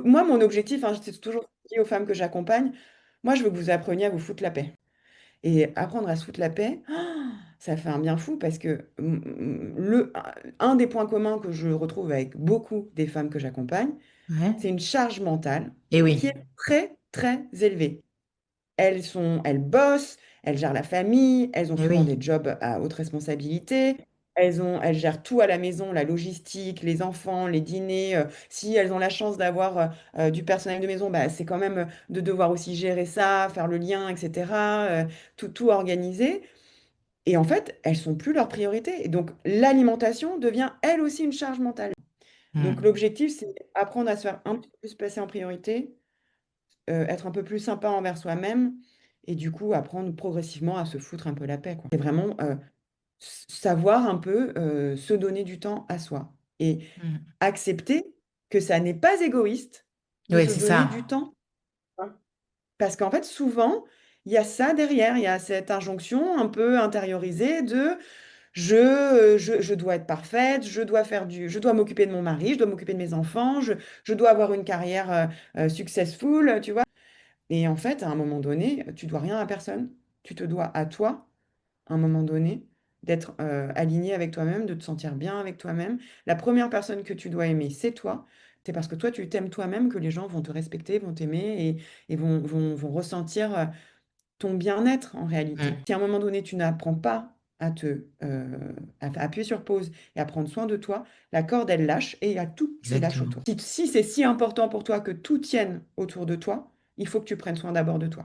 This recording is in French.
moi, mon objectif, hein, c'est toujours dit aux femmes que j'accompagne, moi, je veux que vous appreniez à vous foutre la paix. Et apprendre à se foutre la paix, ça fait un bien fou parce que un des points communs que je retrouve avec beaucoup des femmes que j'accompagne, Ouais. c'est une charge mentale Et qui oui. est très, très élevée. Elles bossent, elles gèrent la famille, elles ont Et souvent oui. des jobs à haute responsabilité. Elles gèrent tout à la maison, la logistique, les enfants, les dîners. Si elles ont la chance d'avoir du personnel de maison, bah, c'est quand même de devoir aussi gérer ça, faire le lien, etc. Tout organiser. Et en fait, elles sont plus leur priorité. Et donc, l'alimentation devient elle aussi une charge mentale. Donc, Mm. l'objectif, c'est apprendre à se faire un petit peu plus placer en priorité, être un peu plus sympa envers soi-même et du coup apprendre progressivement à se foutre un peu la paix, quoi. C'est vraiment savoir un peu se donner du temps à soi et Mm. accepter que ça n'est pas égoïste de Oui, se c'est donner ça. du temps, hein. Parce qu'en fait, souvent, il y a ça derrière, il y a cette injonction un peu intériorisée de je dois être parfaite, je dois m'occuper de mon mari, je dois m'occuper de mes enfants, je dois avoir une carrière successful, tu vois. Et en fait, à un moment donné, tu dois rien à personne. Tu te dois à toi, à un moment donné, d'être aligné avec toi-même, de te sentir bien avec toi-même. La première personne que tu dois aimer, c'est toi. C'est parce que toi, tu t'aimes toi-même que les gens vont te respecter, vont t'aimer et vont ressentir ton bien-être en réalité. Mm. Si à un moment donné, tu n'apprends pas à appuyer sur pause et à prendre soin de toi, la corde, elle lâche et il y a tout qui lâche Exactement. autour. Si c'est si important pour toi que tout tienne autour de toi, il faut que tu prennes soin d'abord de toi.